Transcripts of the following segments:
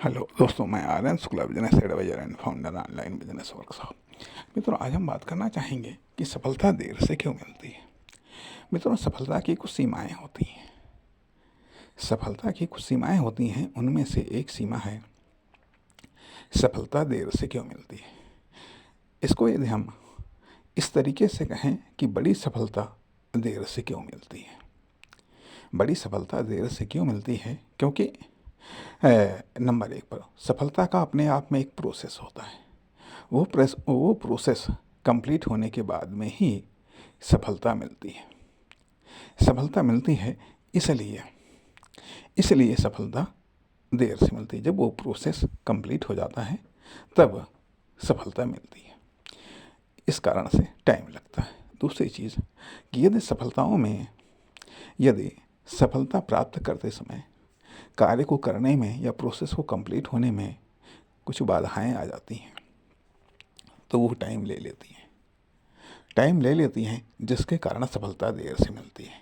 Hello दोस्तों, मैं Aryan Shukla, business advisor and founder online business workshop. मित्रों, आज हम बात करना चाहेंगे कि सफलता देर से क्यों मिलती है। मित्रों, सफलता की कुछ सीमाएं होती हैं। सफलता की कुछ सीमाएं होती हैं, उनमें से एक सीमा है सफलता देर से क्यों मिलती है। इसको यदि हम इस तरीके से कहें कि बड़ी सफलता देर से क्यों मिलती है। बड़ी सफलता देर से क्यों मिलती है, क्योंकि नंबर एक पर सफलता का अपने आप में एक प्रोसेस होता है। वो प्रोसेस कंप्लीट होने के बाद में ही सफलता मिलती है। सफलता मिलती है इसलिए इसलिए सफलता देर से मिलती है। जब वो प्रोसेस कंप्लीट हो जाता है तब सफलता मिलती है। इस कारण से टाइम लगता है। दूसरी चीज़ कि यदि सफलता प्राप्त करते समय कार्य को करने में या प्रोसेस को कंप्लीट होने में कुछ बाधाएं आ जाती हैं तो वो टाइम ले लेती हैं, जिसके कारण सफलता देर से मिलती है।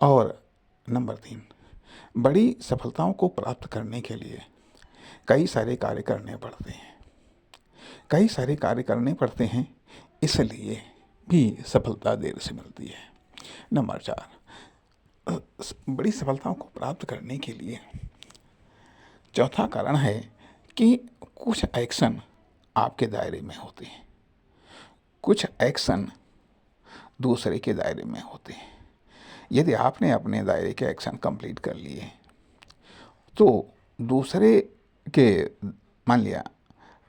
और नंबर 3, बड़ी सफलताओं को प्राप्त करने के लिए कई सारे कार्य करने पड़ते हैं, इसलिए भी सफलता देर से मिलती है। नंबर 4, बड़ी सफलताओं को प्राप्त करने के लिए चौथा कारण है कि कुछ एक्शन आपके दायरे में होते हैं, कुछ एक्शन दूसरे के दायरे में होते हैं। यदि आपने अपने दायरे के एक्शन कंप्लीट कर लिए तो दूसरे के, मान लिया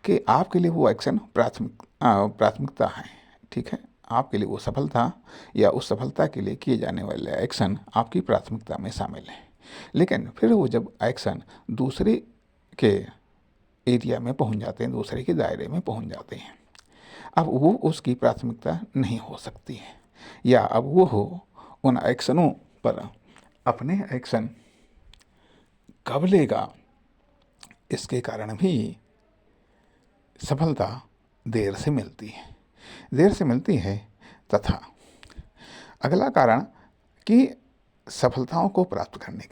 कि आपके लिए वो एक्शन प्राथमिकता है, ठीक है, आपके लिए वो सफलता या उस सफलता के लिए किए जाने वाले एक्शन आपकी प्राथमिकता में शामिल है। लेकिन फिर वो जब एक्शन दूसरे के एरिया में पहुंच जाते हैं, दूसरे के दायरे में पहुंच जाते हैं, अब वो उसकी प्राथमिकता नहीं हो सकती है, या अब वो हो उन एक्शनों पर अपने एक्शन कब लेगा, इसके कारण भी सफलता देर से मिलती है। तथा अगला कारण कि सफलता को प्राप्त करने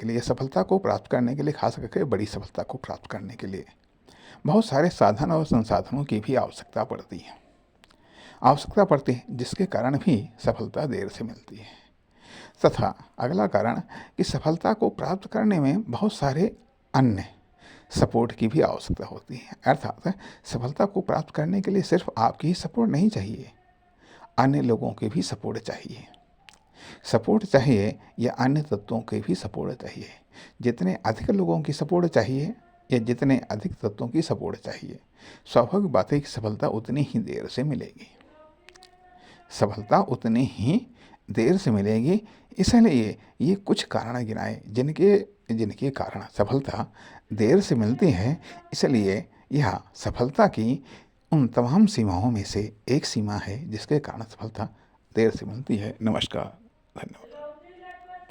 के लिए खास करके बड़ी सफलता को प्राप्त करने के लिए बहुत सारे साधन और संसाधनों की भी आवश्यकता पड़ती है, जिसके कारण भी सफलता देर से मिलती है। तथा अगला कारण कि सफलता को प्राप्त करने में बहुत सारे अन्य सपोर्ट की भी आवश्यकता होती है। अर्थात सफलता को प्राप्त करने के लिए सिर्फ आपकी ही सपोर्ट नहीं चाहिए, अन्य लोगों के भी सपोर्ट चाहिए या अन्य तत्वों के भी सपोर्ट चाहिए। जितने अधिक लोगों की सपोर्ट चाहिए या जितने अधिक तत्वों की सपोर्ट चाहिए, स्वाभाविक बात है कि सफलता उतनी ही देर से मिलेगी। इसलिए ये कुछ कारण गिनाए जिनके कारण सफलता देर से मिलती है। इसलिए यह सफलता की उन तमाम सीमाओं में से एक सीमा है जिसके कारण सफलता देर से मिलती है। नमस्कार, धन्यवाद।